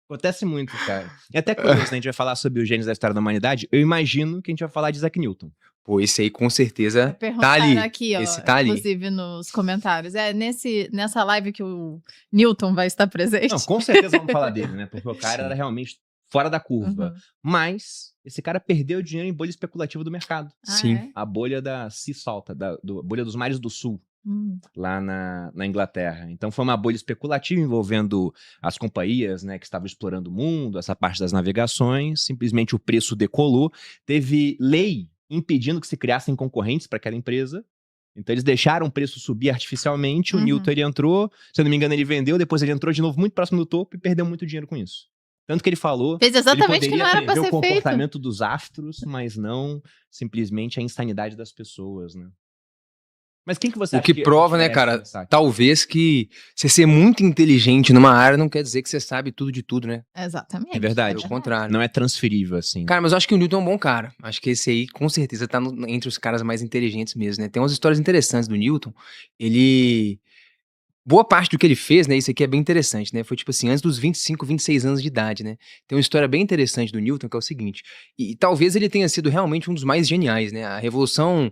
Acontece muito, cara. E até quando a gente vai falar sobre os gênios da história da humanidade, eu imagino que a gente vai falar de Isaac Newton. Pô, esse aí com certeza tá Perguntaram ali. aqui, ó, Esse tá ali. inclusive nos comentários. Nessa live que o Newton vai estar presente. Não, com certeza vamos falar dele, né? Porque o cara era realmente fora da curva. Uhum. Mas esse cara perdeu dinheiro em bolha especulativa do mercado. Sim. É? A bolha da Sea Salt, bolha dos mares do sul, lá na Inglaterra. Então foi uma bolha especulativa envolvendo as companhias, né, que estavam explorando o mundo, essa parte das navegações. Simplesmente o preço decolou. Teve lei impedindo que se criassem concorrentes para aquela empresa. Então eles deixaram o preço subir artificialmente. O Newton, ele entrou, se eu não me engano, ele vendeu, depois ele entrou de novo muito próximo do topo e perdeu muito dinheiro com isso. Tanto que ele falou, Fez exatamente o que ele não era poderia pra prever ser o feito. comportamento dos astros, mas não simplesmente a insanidade das pessoas, né? Mas quem que você O acha que prova, né, merece cara, conversar aqui? talvez que você ser muito inteligente numa área não quer dizer que você sabe tudo de tudo, né? Exatamente. É verdade. Pelo contrário. Não é transferível, assim. Cara, mas eu acho que o Newton é um bom cara. Acho que esse aí, com certeza, tá entre os caras mais inteligentes mesmo, né? Tem umas histórias interessantes do Newton. Boa parte do que ele fez, né? Isso aqui é bem interessante, né? Foi tipo assim, antes dos 25, 26 anos de idade, né? Tem uma história bem interessante do Newton, que é o seguinte. E talvez ele tenha sido realmente um dos mais geniais, né? A revolução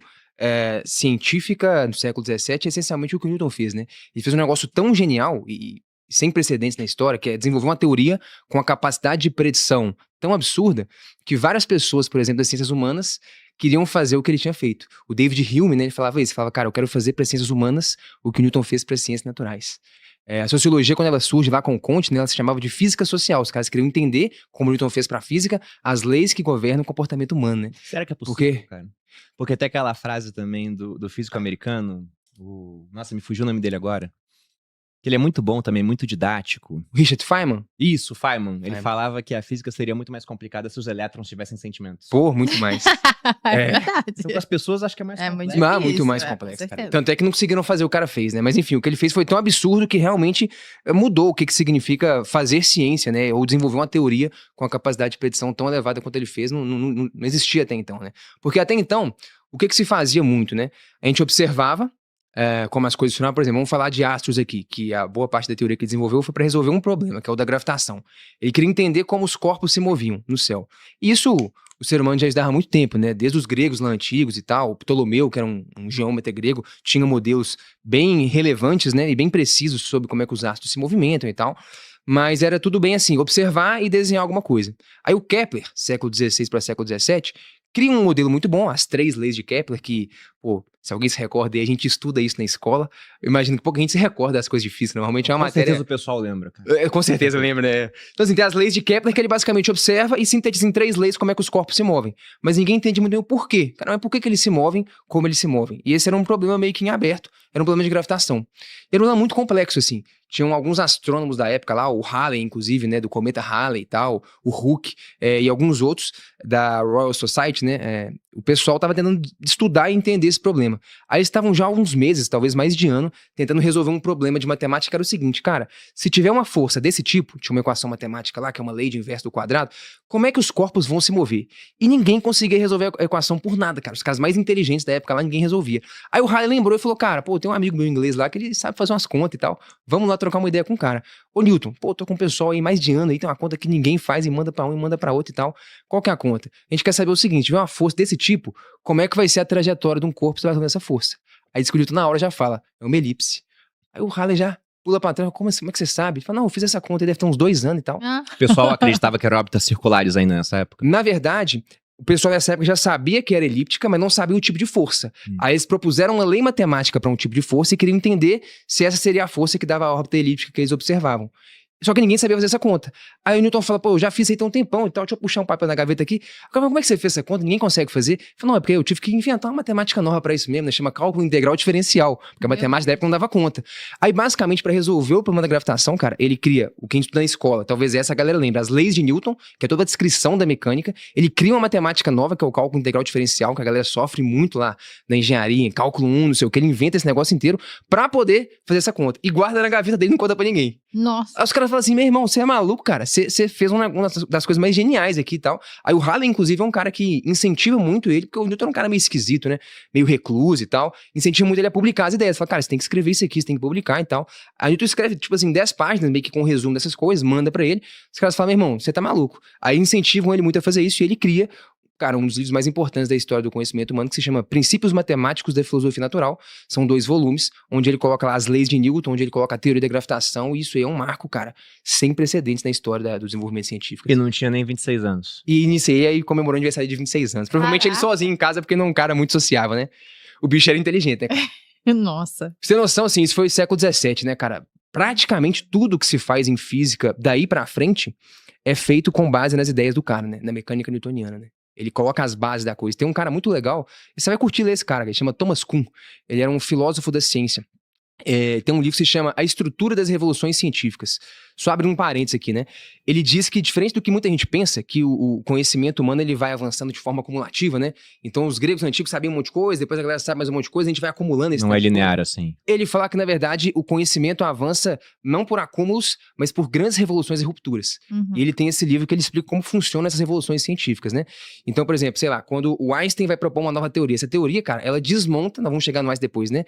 científica do século XVII é essencialmente o que o Newton fez, né? Ele fez um negócio tão genial e sem precedentes na história, que é desenvolver uma teoria com a capacidade de predição tão absurda que várias pessoas, por exemplo, das ciências humanas, queriam fazer o que ele tinha feito. O David Hume, né, ele falava isso, falava, cara, eu quero fazer para as ciências humanas o que o Newton fez para as ciências naturais. A sociologia, quando ela surge lá com o Comte, né, ela se chamava de física social. Os caras queriam entender, como o Newton fez para a física, as leis que governam o comportamento humano, né? Será que é possível, Por quê? cara? Porque até aquela frase também do físico americano, nossa, me fugiu o nome dele agora. Que ele é muito bom também, muito didático. Richard Feynman? Isso, Feynman. Ele Feynman. falava que a física seria muito mais complicada se os elétrons tivessem sentimentos. Pô, muito mais. É verdade. Então, para as pessoas, acho que é mais É complexo. muito Muito difícil, mais com complexo, cara. certeza. Tanto é que não conseguiram fazer o que o cara fez, né? Mas enfim, o que ele fez foi tão absurdo que realmente mudou o que significa fazer ciência, né? Ou desenvolver uma teoria com a capacidade de predição tão elevada quanto ele fez, não existia até então, né? Porque até então, o que se fazia muito, né? A gente observava como as coisas funcionavam. Por exemplo, vamos falar de astros aqui, que a boa parte da teoria que ele desenvolveu foi para resolver um problema, que é o da gravitação. Ele queria entender como os corpos se moviam no céu. Isso o ser humano já estudava há muito tempo, né? Desde os gregos lá antigos e tal. O Ptolomeu, que era um geômetra grego, tinha modelos bem relevantes, né? E bem precisos sobre como é que os astros se movimentam e tal. Mas era tudo bem assim, observar e desenhar alguma coisa. Aí o Kepler, século XVI para século XVII, cria um modelo muito bom, as 3 leis de Kepler, que, pô, se alguém se recorda, a gente estuda isso na escola. Eu imagino que pouca gente se recorda das coisas de física, normalmente é uma matéria... Com certeza o pessoal lembra, cara. Com certeza lembra, né? Então, assim, tem as leis de Kepler que ele basicamente observa e sintetiza em 3 leis como é que os corpos se movem. Mas ninguém entende muito bem o porquê. Cara, mas por que eles se movem, como eles se movem? E esse era um problema meio que em aberto, era um problema de gravitação. Era um problema muito complexo, assim. Tinham alguns astrônomos da época lá, o Halley, inclusive, né, do cometa Halley e tal, o Hooke, e alguns outros da Royal Society, né, o pessoal estava tentando estudar e entender esse problema. Aí eles estavam já há alguns meses, talvez mais de ano, tentando resolver um problema de matemática, que era o seguinte, cara, se tiver uma força desse tipo, tinha uma equação matemática lá, que é uma lei de inverso do quadrado, como é que os corpos vão se mover? E ninguém conseguia resolver a equação por nada, cara. Os caras mais inteligentes da época lá, ninguém resolvia. Aí o Halley lembrou e falou, cara, pô, tem um amigo meu inglês lá que ele sabe fazer umas contas e tal, vamos lá trocar uma ideia com o cara. Ô Newton, pô, tô com um pessoal aí mais de ano aí, tem uma conta que ninguém faz e manda pra um e manda pra outro e tal. Qual que é a conta? A gente quer saber o seguinte, tiver uma força desse tipo, como é que vai ser a trajetória de um corpo se vai resolver essa força? Aí diz que o Newton na hora já fala, é uma elipse. Aí o Halley já pula pra trás, como é que você sabe? Ele fala, não, eu fiz essa conta, deve ter uns 2 anos e tal. O pessoal acreditava que eram órbitas circulares ainda nessa época. Na verdade, o pessoal dessa época já sabia que era elíptica, mas não sabia o tipo de força. Aí eles propuseram uma lei matemática para um tipo de força e queriam entender se essa seria a força que dava a órbita elíptica que eles observavam. Só que ninguém sabia fazer essa conta. Aí o Newton fala, pô, eu já fiz aí tem um tempão e tal, deixa eu puxar um papel na gaveta aqui. Agora, como é que você fez essa conta? Ninguém consegue fazer. Ele falou, não, é porque eu tive que inventar uma matemática nova pra isso mesmo, né? Chama cálculo integral diferencial, porque a matemática da época não dava conta. Aí, basicamente, pra resolver o problema da gravitação, cara, ele cria o que a gente estuda na escola, talvez essa a galera lembra, as leis de Newton, que é toda a descrição da mecânica. Ele cria uma matemática nova, que é o cálculo integral diferencial, que a galera sofre muito lá na engenharia, em cálculo 1, não sei o que, ele inventa esse negócio inteiro pra poder fazer essa conta. E guarda na gaveta dele e não conta pra ninguém. Nossa. Aí os caras fala assim, meu irmão, você é maluco, cara? Você fez uma das coisas mais geniais aqui e tal. Aí o Halley, inclusive, é um cara que incentiva muito ele, porque o Newton é um cara meio esquisito, né? Meio recluso e tal. Incentiva muito ele a publicar as ideias. Fala, cara, você tem que escrever isso aqui, você tem que publicar e tal. Aí o Newton escreve, tipo assim, 10 páginas, meio que com um resumo dessas coisas, manda pra ele. Os caras falam, meu irmão, você tá maluco. Aí incentivam ele muito a fazer isso e ele cria, cara, um dos livros mais importantes da história do conhecimento humano, que se chama Princípios Matemáticos da Filosofia Natural. São 2 volumes, onde ele coloca lá as leis de Newton, onde ele coloca a teoria da gravitação, e isso aí é um marco, cara, sem precedentes na história do desenvolvimento científico. E não tinha nem 26 anos. E iniciei aí comemorou o aniversário de 26 anos. Provavelmente ele sozinho em casa, porque não é um cara muito sociável, né? O bicho era inteligente, né, cara? Nossa. Pra você ter noção, assim, isso foi o século XVII, né, cara? Praticamente tudo que se faz em física daí pra frente é feito com base nas ideias do cara, né? Na mecânica newtoniana, né? Ele coloca as bases da coisa. Tem um cara muito legal, e você vai curtir ler esse cara, ele chama Thomas Kuhn. Ele era um filósofo da ciência. Tem um livro que se chama A Estrutura das Revoluções Científicas. Só abre um parênteses aqui, né? Ele diz que, diferente do que muita gente pensa, que o conhecimento humano ele vai avançando de forma acumulativa, né? Então, os gregos antigos sabiam um monte de coisa, depois a galera sabe mais um monte de coisa, a gente vai acumulando esse Não é linear assim. Ele fala que, na verdade, o conhecimento avança não por acúmulos, mas por grandes revoluções e rupturas. E ele tem esse livro que ele explica como funcionam essas revoluções científicas, né? Então, por exemplo, sei lá, quando o Einstein vai propor uma nova teoria, essa teoria, cara, ela desmonta, nós vamos chegar no mais depois, né?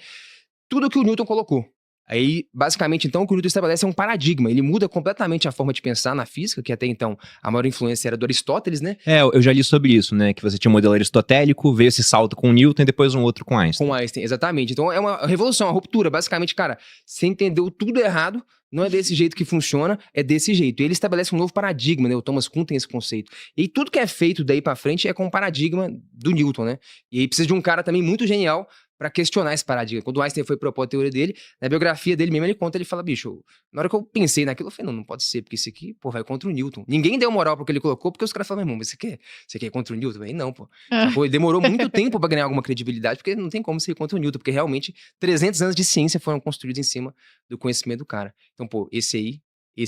Tudo que o Newton colocou. Aí, basicamente, então, o que o Newton estabelece é um paradigma. Ele muda completamente a forma de pensar na física, que até então a maior influência era do Aristóteles, né? Eu já li sobre isso, né? Que você tinha um modelo aristotélico, veio esse salto com o Newton e depois um outro com Einstein. Com Einstein, exatamente. Então, é uma revolução, uma ruptura. Basicamente, cara, você entendeu tudo errado, não é desse jeito que funciona, é desse jeito. E ele estabelece um novo paradigma, né? O Thomas Kuhn tem esse conceito. E tudo que é feito daí pra frente é com o paradigma do Newton, né? E aí precisa de um cara também muito genial pra questionar esse paradigma. Quando o Einstein foi propor a teoria dele, na biografia dele mesmo, ele conta, ele fala, bicho, na hora que eu pensei naquilo, eu falei, não pode ser, porque isso aqui, pô, vai contra o Newton. Ninguém deu moral pro que ele colocou, porque os caras falaram, meu irmão, mas você quer ir contra o Newton? Aí não, pô. Ele demorou muito tempo pra ganhar alguma credibilidade, porque não tem como você ir contra o Newton, porque realmente 300 anos de ciência foram construídos em cima do conhecimento do cara. Então, pô, esse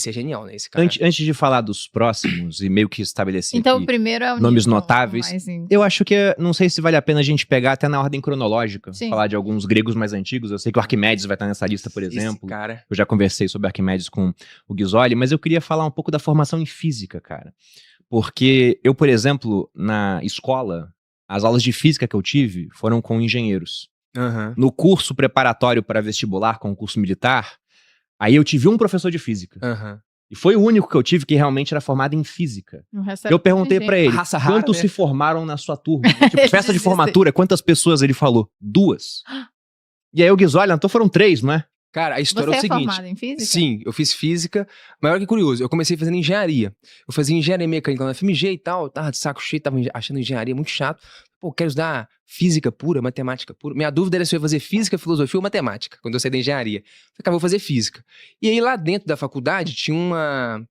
é genial, né? Esse cara. Antes de falar dos próximos e meio que estabelecer então, o primeiro é o nomes Newton, notáveis, eu acho que não sei se vale a pena a gente pegar até na ordem cronológica, falar de alguns gregos mais antigos. Eu sei que o Arquimedes vai estar nessa lista, por exemplo. Cara. Eu já conversei sobre Arquimedes com o Ghisoli, mas eu queria falar um pouco da formação em física, cara. Porque eu, por exemplo, na escola, as aulas de física que eu tive foram com engenheiros. No curso preparatório para vestibular, concurso militar, aí eu tive um professor de física. E foi o único que eu tive que realmente era formado em física. Eu perguntei pra ele, quantos se formaram na sua turma? Tipo, festa de formatura, quantas pessoas? Ele falou, 2. E aí o Ghisoli, então foram 3, não é? Cara, a história é o seguinte. Você é formado em física? Sim, eu fiz física. Mas olha que curioso, eu comecei fazendo engenharia. Eu fazia engenharia mecânica na FMG e tal, tava de saco cheio, tava achando engenharia muito chato. Pô, quero estudar física pura, matemática pura. Minha dúvida era se eu ia fazer física, filosofia ou matemática, quando eu saí da engenharia. Eu falei, vou fazer física. E aí lá dentro da faculdade tinha uma...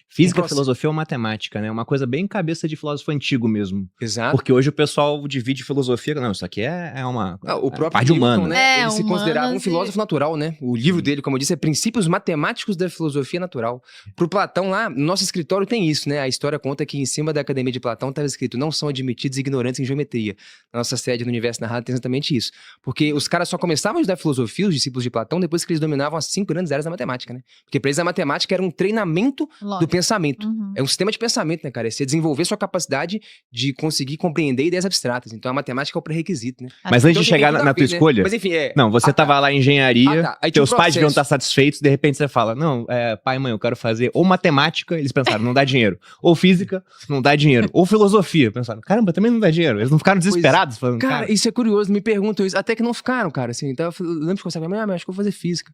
Física, filosofia ou matemática, né? Uma coisa bem cabeça de filósofo antigo mesmo. Exato. Porque hoje o pessoal divide filosofia... Não, isso aqui é uma o próprio parte humana. Né? Ele se considerava um filósofo natural, né? O livro dele, como eu disse, é Princípios Matemáticos da Filosofia Natural. Pro Platão lá, no nosso escritório tem isso, né? A história conta que em cima da Academia de Platão estava escrito, não são admitidos ignorantes em geometria. Na nossa sede no Universo Narrado tem exatamente isso. Porque os caras só começavam a estudar filosofia, os discípulos de Platão, depois que eles dominavam as 5 grandes áreas da matemática, né? Porque pra eles a matemática era um treinamento do pensamento. É um sistema de pensamento, né, cara? É você desenvolver sua capacidade de conseguir compreender ideias abstratas. Então a matemática é o pré-requisito, né? Mas antes de chegar na tua escolha... Mas enfim, Não, você tava lá em engenharia, Aí teus pais deviam estar satisfeitos, de repente você fala, não, pai e mãe, eu quero fazer ou matemática, eles pensaram, não dá dinheiro. Ou física, não dá dinheiro. Ou filosofia, pensaram, caramba, também não dá dinheiro. Eles não ficaram desesperados falando, cara, isso é curioso, me perguntam isso. Até que não ficaram, cara, assim. Então eu lembro de conversar com a minha mãe, acho que eu vou fazer física.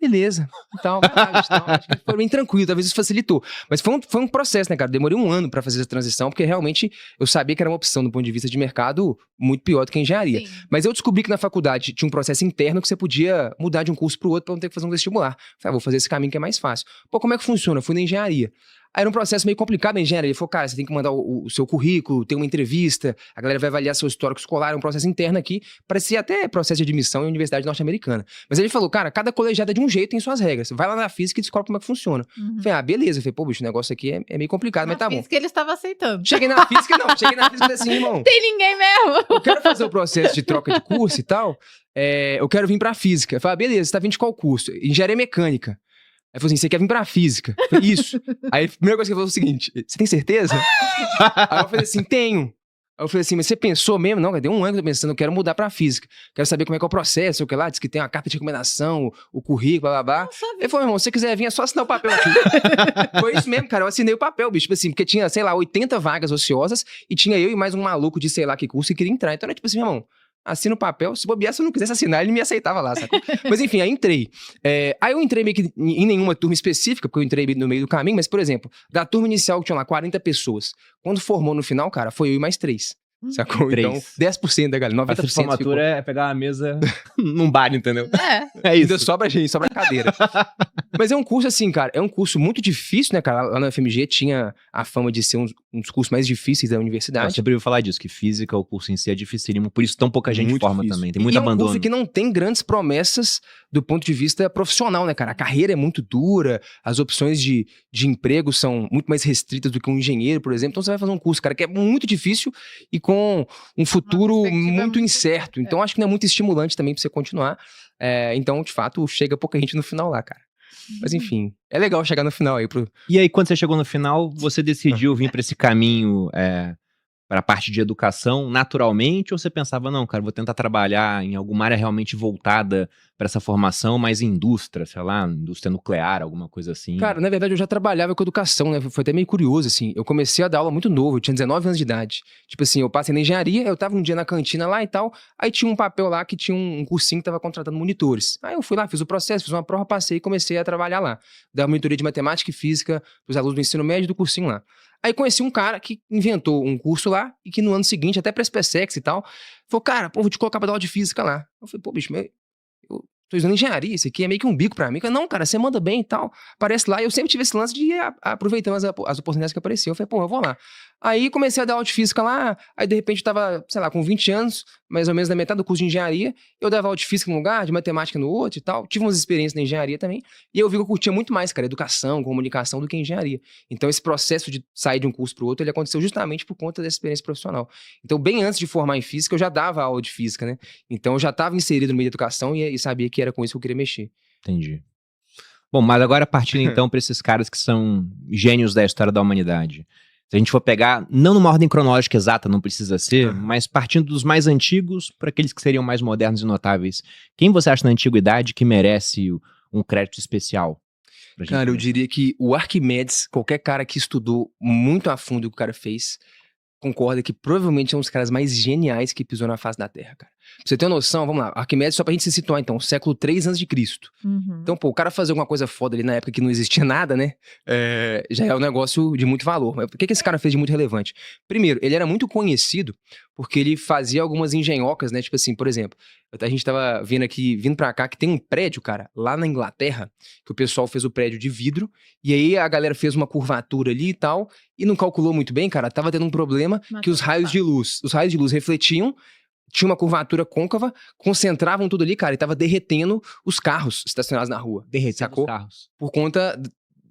Beleza. Então, acho que foi bem tranquilo, talvez isso facilitou. Mas foi um processo, né, cara? Demorei 1 ano pra fazer essa transição, porque realmente eu sabia que era uma opção do ponto de vista de mercado muito pior do que a engenharia. Sim. Mas eu descobri que na faculdade tinha um processo interno que você podia mudar de um curso pro outro pra não ter que fazer um vestibular. Falei, vou fazer esse caminho que é mais fácil. Pô, como é que funciona? Eu fui na engenharia. Aí era um processo meio complicado na engenharia. Ele falou, cara, você tem que mandar o seu currículo, ter uma entrevista, a galera vai avaliar seu histórico escolar, é um processo interno aqui, parecia até processo de admissão em universidade norte-americana. Mas ele falou, cara, cada colegiado é de um jeito, tem suas regras. Vai lá na física e descobre como é que funciona. Eu falei, beleza. Eu falei, pô, bicho, o negócio aqui é meio complicado, mas tá bom. Na física ele estava aceitando. Cheguei na física e falei assim, irmão... Tem ninguém mesmo. Eu quero fazer o processo de troca de curso e tal, eu quero vir pra física. Eu falei, beleza, você tá vindo de qual curso? Engenharia mecânica. Aí falou assim, você quer vir pra física? Eu falei, isso. Aí a primeira coisa que ele falou foi o seguinte, você tem certeza? Aí eu falei assim, tenho. Aí eu falei assim, mas você pensou mesmo? Não, deu um ano que eu tô pensando, eu quero mudar pra física. Quero saber como é que é o processo, o que lá, diz que tem uma carta de recomendação, o currículo, blá, blá, blá. Ele falou, irmão, se você quiser vir, é só assinar o papel aqui. Foi isso mesmo, cara, eu assinei o papel, bicho, tipo assim, porque tinha, sei lá, 80 vagas ociosas e tinha eu e mais um maluco de sei lá que curso que queria entrar. Então era tipo assim, meu irmão, assina o papel, se bobear, se eu não quisesse assinar, ele me aceitava lá, sacou? Mas enfim, aí entrei. Aí eu entrei meio que em nenhuma turma específica, porque eu entrei no meio do caminho, mas, por exemplo, da turma inicial que tinha lá 40 pessoas, quando formou no final, cara, foi eu e mais 3. Sacou? 3. Então, 10% da galera, 90% Festa de formatura ficou. é pegar uma mesa num bar, entendeu? É. É isso. Ainda sobra gente, sobra cadeira. Mas é um curso assim, cara, é um curso muito difícil, né, cara? Lá na UFMG tinha a fama de ser um dos cursos mais difíceis da universidade. Eu sempre ouvi falar disso, que física, o curso em si é dificílimo, por isso tão pouca gente Muito forma difícil. também, tem muito e é um abandono. curso que não tem grandes promessas do ponto de vista profissional, né, cara? A carreira é muito dura, as opções de emprego são muito mais restritas do que um engenheiro, por exemplo. Então você vai fazer um curso, cara, que é muito difícil e com um futuro perspectiva muito muito incerto. Então acho que não é muito estimulante também pra você continuar. Então, de fato, chega pouca gente no final lá, cara. Mas enfim, é legal chegar no final aí pro... E aí, quando você chegou no final, você decidiu vir pra esse caminho, para a parte de educação, naturalmente? Ou você pensava, não, cara, vou tentar trabalhar em alguma área realmente voltada para essa formação, mas em indústria, sei lá, indústria nuclear, alguma coisa assim? Cara, na verdade eu já trabalhava com educação, né? Foi até meio curioso, assim. Eu comecei a dar aula muito novo, eu tinha 19 anos de idade. Tipo assim, eu passei na engenharia, eu tava um dia na cantina lá e tal, aí tinha um papel lá que tinha um cursinho que tava contratando monitores. Aí eu fui lá, fiz o processo, fiz uma prova, passei e comecei a trabalhar lá. Dava monitoria de matemática e física pros alunos do ensino médio do cursinho lá. Aí conheci um cara que inventou um curso lá e que no ano seguinte, até pra SpaceX e tal, falou, cara, pô, vou te colocar pra dar aula de física lá. Eu falei, pô, bicho, eu tô usando engenharia, isso aqui é meio que um bico pra mim. Não, cara, você manda bem e tal. Aparece lá. E eu sempre tive esse lance de ir aproveitando as oportunidades que apareciam. Eu falei, pô, eu vou lá. Aí comecei a dar aula de física lá. Aí de repente eu tava, sei lá, com 20 anos, mais ou menos na metade do curso de engenharia. Eu dava aula de física num lugar, de matemática no outro e tal. Tive umas experiências na engenharia também. E eu vi que eu curtia muito mais, cara, educação, comunicação do que engenharia. Então esse processo de sair de um curso pro outro, ele aconteceu justamente por conta dessa experiência profissional. Então, bem antes de formar em física, eu já dava aula de física, né? Então eu já estava inserido no meio da educação e sabia que era com isso que eu queria mexer. Entendi. Bom, mas agora partindo então para esses caras que são gênios da história da humanidade. Se a gente for pegar, não numa ordem cronológica exata, não precisa ser, mas partindo dos mais antigos para aqueles que seriam mais modernos e notáveis. Quem você acha na antiguidade que merece um crédito especial? Cara, eu diria que o Arquimedes, qualquer cara que estudou muito a fundo o que o cara fez, concorda que provavelmente é um dos caras mais geniais que pisou na face da Terra, cara. Pra você ter uma noção, vamos lá, Arquimedes, só pra gente se situar então, século 3 a.C. Então, pô, o cara fazer alguma coisa foda ali na época que não existia nada, né, já é um negócio de muito valor. Mas por que esse cara fez de muito relevante? Primeiro, ele era muito conhecido porque ele fazia algumas engenhocas, né, tipo assim, por exemplo, a gente tava vendo aqui, vindo pra cá, que tem um prédio, cara, lá na Inglaterra, que o pessoal fez o prédio de vidro, e aí a galera fez uma curvatura ali e tal, e não calculou muito bem, cara, tava tendo um problema que os raios de luz refletiam, tinha uma curvatura côncava, concentravam tudo ali, cara, e tava derretendo os carros estacionados na rua. Derretendo os carros. Por conta...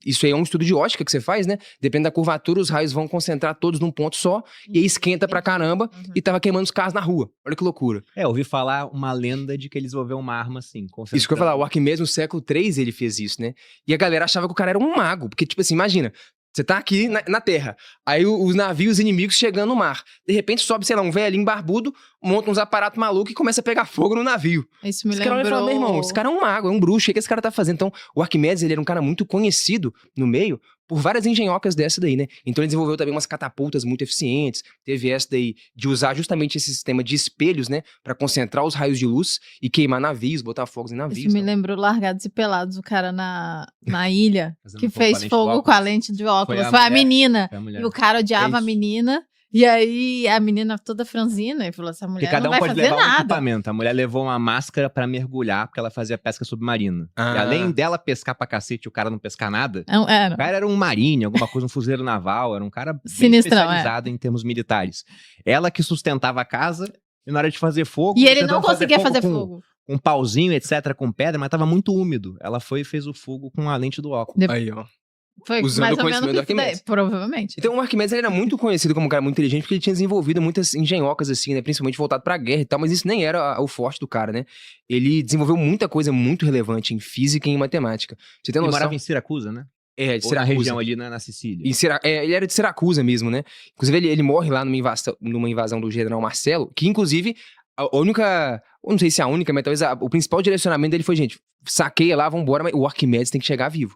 Isso aí é um estudo de ótica que você faz, né? Depende da curvatura, os raios vão concentrar todos num ponto só, e aí esquenta pra caramba, e tava queimando os carros na rua. Olha que loucura. Eu ouvi falar uma lenda de que eles desenvolveram uma arma assim, Isso que eu ia falar, o Arquimedes no século 3 ele fez isso, né? E a galera achava que o cara era um mago, porque tipo assim, imagina... Você tá aqui na terra, aí os navios inimigos chegando no mar. De repente sobe, sei lá, um velhinho barbudo, monta uns aparatos malucos e começa a pegar fogo no navio. Isso me esse lembrou... cara vai falar, meu irmão, esse cara é um mago, é um bruxo, o que esse cara tá fazendo? Então, o Arquimedes, ele era um cara muito conhecido no meio por várias engenhocas dessa daí, né? Então ele desenvolveu também umas catapultas muito eficientes, teve essa daí de usar justamente esse sistema de espelhos, né? Pra concentrar os raios de luz e queimar navios, botar fogos em navios. Isso me lembrou Largados e Pelados, o cara na ilha, que fogo fez fogo com a lente de óculos. Foi a menina. Foi a mulher. E o cara odiava a menina. E aí a menina toda franzina e falou: essa mulher cada não vai pode fazer levar um nada. equipamento. A mulher levou uma máscara pra mergulhar, porque ela fazia pesca submarina. E além dela pescar pra cacete e o cara não pescar nada, o cara era um marine, alguma coisa, um fuzileiro naval, era um cara bem especializado em termos militares. Ela que sustentava a casa e na hora de fazer fogo... E ele não conseguia fazer fogo. Um pauzinho, etc., com pedra, mas tava muito úmido. Ela foi e fez o fogo com a lente do óculos. Aí, ó. Foi Usando mais o ou menos conhecimento do isso daí, Arquimedes. provavelmente. Então o Arquimedes ele era muito conhecido como um cara muito inteligente porque ele tinha desenvolvido muitas engenhocas assim, né? Principalmente voltado pra guerra e tal, mas isso nem era o forte do cara, né? Ele desenvolveu muita coisa muito relevante em física e em matemática. Pra você tem Ele noção? morava em Siracusa, né? É, de Ou na Siracusa. região ali na Sicília. Ele era de Siracusa mesmo, né? Inclusive, ele morre lá numa invasão do general Marcelo, que inclusive, a única. Eu não sei se é a única, mas talvez o principal direcionamento dele foi, gente, saqueia lá, vambora, mas o Arquimedes tem que chegar vivo.